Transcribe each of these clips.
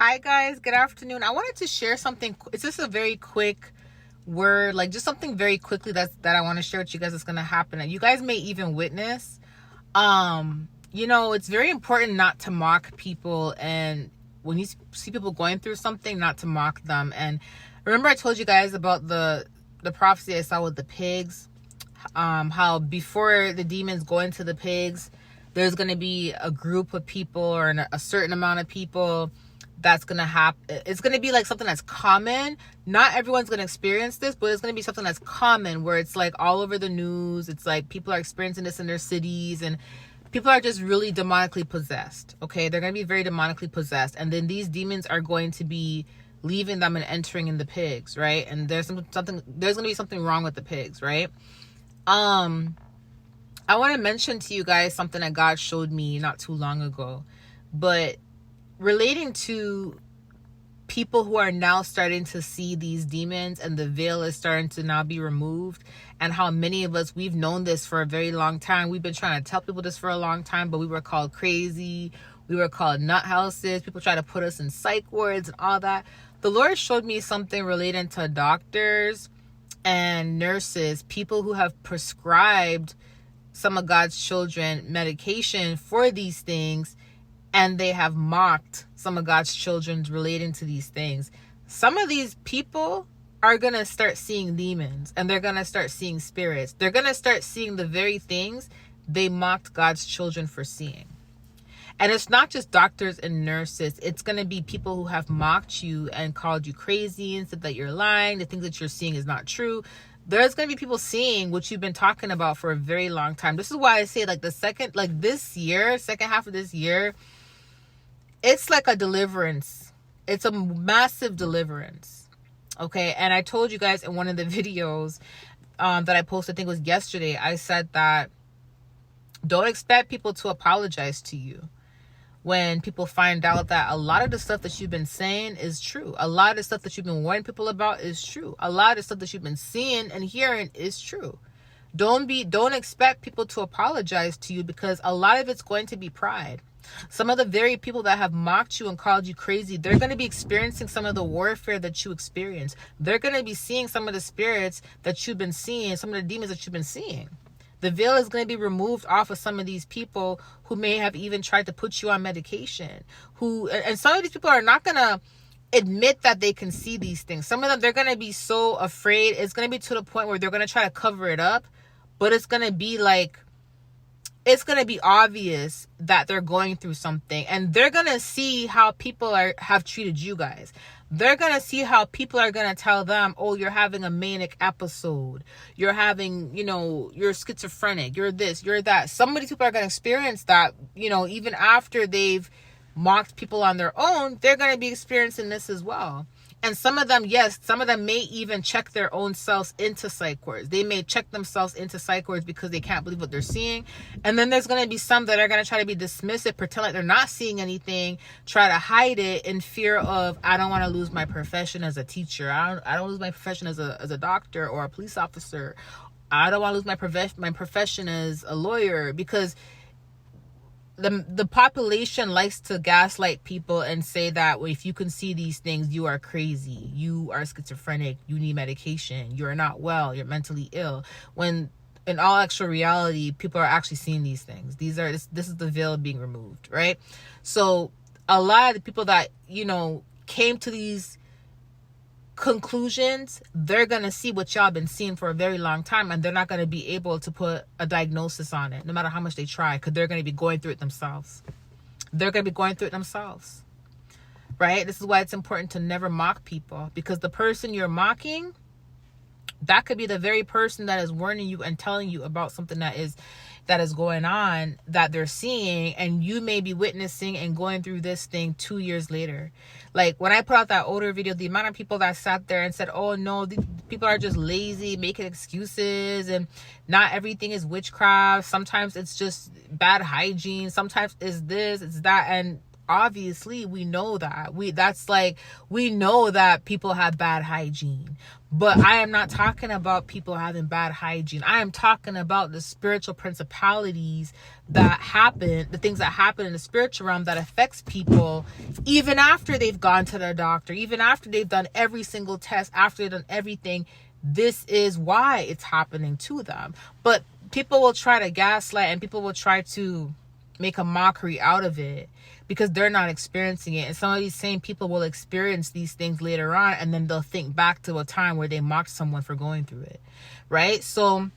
Hi guys, good afternoon. I wanted to share something. It's just a very quick word, like just something very quickly that I want to share with you guys that's gonna happen. And you guys may even witness. It's very important not to mock people, and when you see people going through something, not to mock them. And remember I told you guys about the prophecy I saw with the pigs, how before the demons go into the pigs, there's going to be a group of people or a certain amount of people that's going to happen. It's going to be like something that's common. Not everyone's going to experience this, but it's going to be something that's common where it's like all over the news. It's like people are experiencing this in their cities, and people are just really demonically possessed. Okay, they're going to be very demonically possessed, and then these demons are going to be leaving them and entering in the pigs, right? And there's going to be something wrong with the pigs, right? I want to mention to you guys something that God showed me not too long ago, but relating to people who are now starting to see these demons, and the veil is starting to now be removed, and how many of us, we've known this for a very long time. We've been trying to tell people this for a long time, but we were called crazy. We were called nut houses. People try to put us in psych wards and all that. The Lord showed me something relating to doctors and nurses, people who have prescribed some of God's children medication for these things, and they have mocked some of God's children relating to these things. Some of these people are going to start seeing demons, and they're going to start seeing spirits. They're going to start seeing the very things they mocked God's children for seeing. And it's not just doctors and nurses. It's going to be people who have mocked you and called you crazy and said that you're lying. The things that you're seeing is not true. There's going to be people seeing what you've been talking about for a very long time. This is why I say second half of this year, it's like a deliverance. It's a massive deliverance. Okay. And I told you guys in one of the videos that I posted, I think it was yesterday, I said that don't expect people to apologize to you when people find out that a lot of the stuff that you've been saying is true. A lot of the stuff that you've been warning people about is true. A lot of the stuff that you've been seeing and hearing is true. Don't expect people to apologize to you, because a lot of it's going to be pride. Some of the very people that have mocked you and called you crazy, they're going to be experiencing some of the warfare that you experience. They're going to be seeing some of the spirits that you've been seeing, some of the demons that you've been seeing. The veil is going to be removed off of some of these people who may have even tried to put you on medication. And some of these people are not going to admit that they can see these things. Some of them, they're going to be so afraid. It's going to be to the point where they're going to try to cover it up. But it's going to be obvious that they're going through something. And they're going to see how people have treated you guys. They're going to see how people are going to tell them, oh, you're having a manic episode. You're having, you're schizophrenic. You're this, you're that. Some of these people are going to experience that, even after they've mocked people on their own, they're going to be experiencing this as well. And some of them may even check their own selves into psych wards. They may check themselves into psych wards because they can't believe what they're seeing. And then there's going to be some that are going to try to be dismissive, pretend like they're not seeing anything, try to hide it in fear of, I don't want to lose my profession as a teacher. I don't lose my profession as a doctor or a police officer. I don't want to lose my profession as a lawyer, because the population likes to gaslight people and say that, well, if you can see these things, you are crazy, you are schizophrenic, you need medication, you're not well, you're mentally ill. When in all actual reality, people are actually seeing these things. This is the veil being removed, right? So a lot of the people that came to these conclusions, they're gonna see what y'all been seeing for a very long time, and they're not gonna be able to put a diagnosis on it, no matter how much they try, because they're gonna be going through it themselves. Right? This is why it's important to never mock people, because the person you're mocking, that could be the very person that is warning you and telling you about something that is going on, that they're seeing, and you may be witnessing and going through this thing 2 years later. Like when I put out that older video, the amount of people that sat there and said, oh no, these people are just lazy, making excuses, and not everything is witchcraft. Sometimes it's just bad hygiene. Sometimes it's this, it's that. And Obviously, we know that. We know that people have bad hygiene. But I am not talking about people having bad hygiene. I am talking about the spiritual principalities that happen, the things that happen in the spiritual realm that affects people even after they've gone to their doctor, even after they've done every single test, after they've done everything. This is why it's happening to them. But people will try to gaslight, and people will try to make a mockery out of it because they're not experiencing it. And some of these same people will experience these things later on, and then they'll think back to a time where they mocked someone for going through it, right? So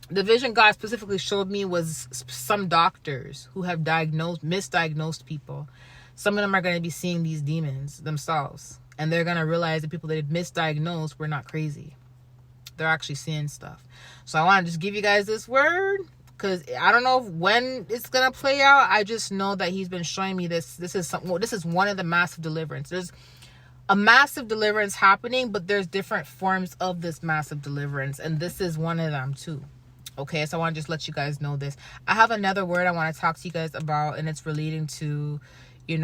the vision God specifically showed me was some doctors who have misdiagnosed people. Some of them are going to be seeing these demons themselves, and they're going to realize the people that have misdiagnosed were not crazy. They're actually seeing stuff. So I want to just give you guys this word, because I don't know when it's gonna play out. I just know that he's been showing me this. This is one of the massive deliverance. There's a massive deliverance happening, but there's different forms of this massive deliverance, and this is one of them too. Okay, so I want to just let you guys know this. I have another word I want to talk to you guys about, and it's relating to, it's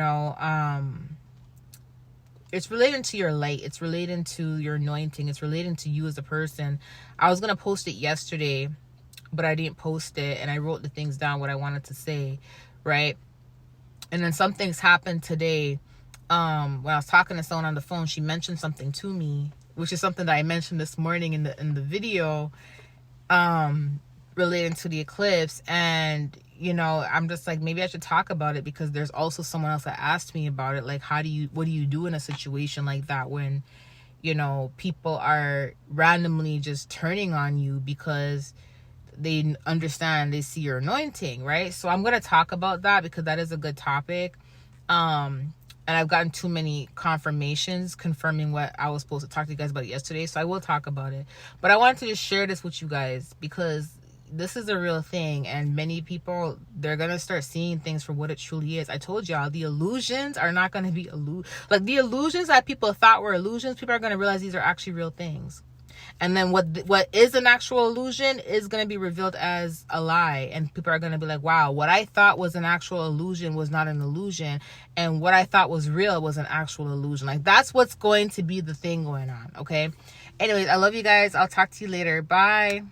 relating to your light. It's relating to your anointing. It's relating to you as a person. I was gonna post it yesterday, but I didn't post it, and I wrote the things down, what I wanted to say, right? And then some things happened today. When I was talking to someone on the phone, she mentioned something to me, which is something that I mentioned this morning in the video, relating to the eclipse. And I'm just like, maybe I should talk about it, because there's also someone else that asked me about it, like, what do you do in a situation like that when people are randomly just turning on you because they understand, they see your anointing, right? So I'm going to talk about that, because that is a good topic. And I've gotten too many confirmations confirming what I was supposed to talk to you guys about yesterday, so I will talk about it. But I wanted to just share this with you guys, because this is a real thing, and many people, they're going to start seeing things for what it truly is. I told y'all, the illusions are not going to be like the illusions that people thought were illusions. People are going to realize these are actually real things. And then what is an actual illusion is going to be revealed as a lie. And people are going to be like, wow, what I thought was an actual illusion was not an illusion. And what I thought was real was an actual illusion. Like, that's what's going to be the thing going on. Okay. Anyways, I love you guys. I'll talk to you later. Bye.